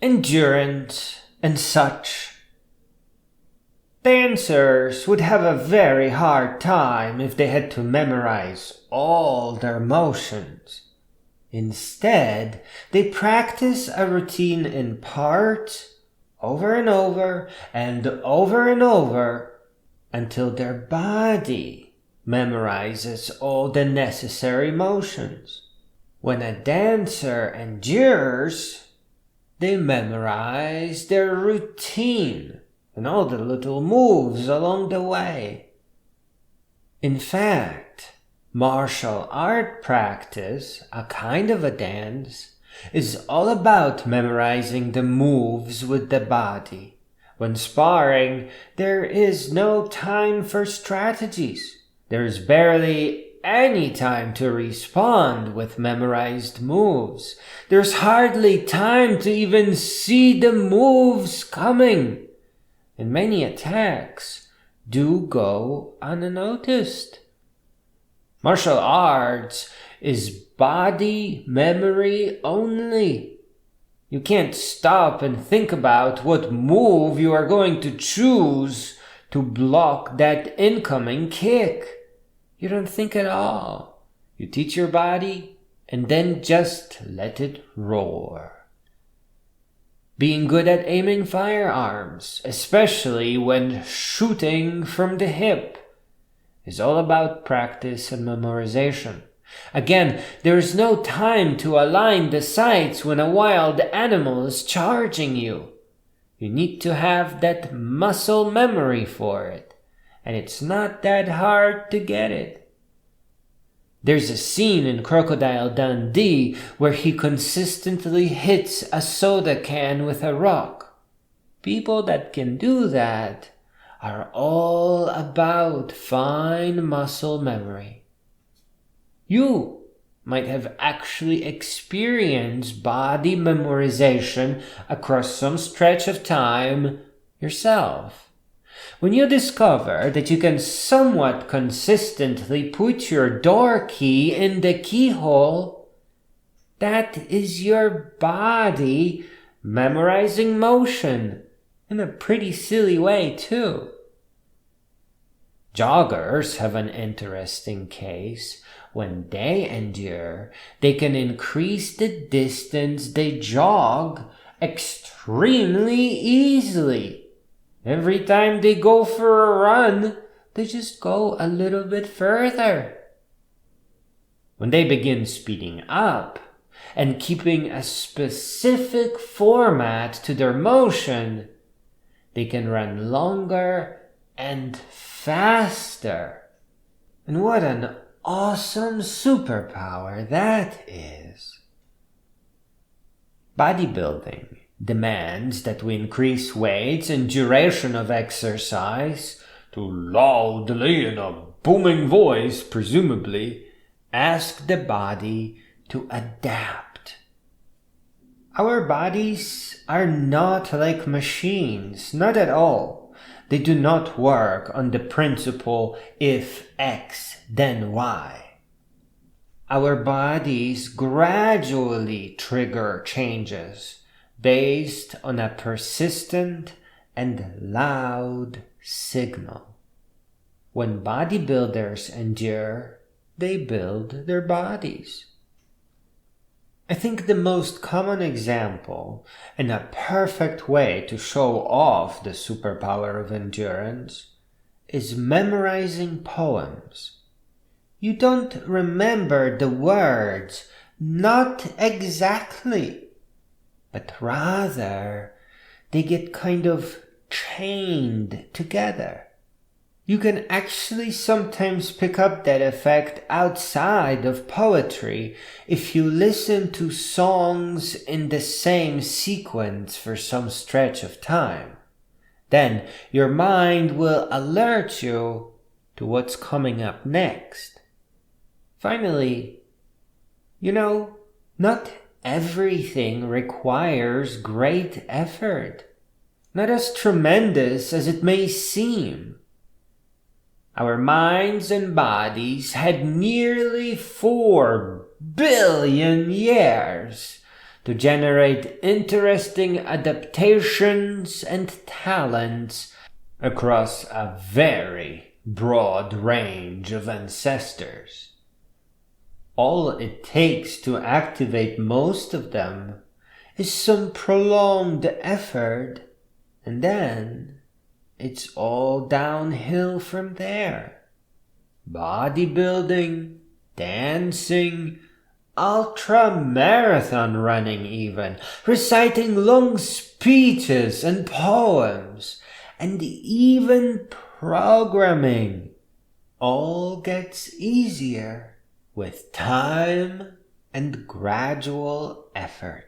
endurance, and such. Dancers would have a very hard time if they had to memorize all their motions. Instead, they practice a routine in parts over and over and over and over until their body memorizes all the necessary motions. When a dancer endures, they memorize their routine and all the little moves along the way. In fact, martial art practice, a kind of a dance, is all about memorizing the moves with the body. When sparring, there is no time for strategies. There is barely any time to respond with memorized moves. There's hardly time to even see the moves coming. And many attacks do go unnoticed. Martial arts is body memory only. You can't stop and think about what move you are going to choose to block that incoming kick. You don't think at all. You teach your body and then just let it roar. Being good at aiming firearms, especially when shooting from the hip, is all about practice and memorization. Again, there is no time to align the sights when a wild animal is charging you. You need to have that muscle memory for it, and it's not that hard to get it. There's a scene in Crocodile Dundee where he consistently hits a soda can with a rock. People that can do that are all about fine muscle memory. You might have actually experienced body memorization across some stretch of time yourself. When you discover that you can somewhat consistently put your door key in the keyhole, that is your body memorizing motion in a pretty silly way too. Joggers have an interesting case. When they endure, they can increase the distance they jog extremely easily. Every time they go for a run, they just go a little bit further. When they begin speeding up and keeping a specific format to their motion, they can run longer and faster. And what an awesome superpower that is. Bodybuilding demands that we increase weights and duration of exercise to loudly, in a booming voice, presumably, ask the body to adapt. Our bodies are not like machines, not at all. They do not work on the principle if X, then Y. Our bodies gradually trigger changes based on a persistent and loud signal. When bodybuilders endure, they build their bodies. I think the most common example and a perfect way to show off the superpower of endurance is memorizing poems. You don't remember the words, not exactly, but rather they get kind of chained together. You can actually sometimes pick up that effect outside of poetry if you listen to songs in the same sequence for some stretch of time. Then your mind will alert you to what's coming up next. Finally, not everything requires great effort, not as tremendous as it may seem. Our minds and bodies had nearly 4 billion years to generate interesting adaptations and talents across a very broad range of ancestors. All it takes to activate most of them is some prolonged effort, and then it's all downhill from there. Bodybuilding, dancing, ultra-marathon running even, reciting long speeches and poems, and even programming all gets easier with time and gradual effort.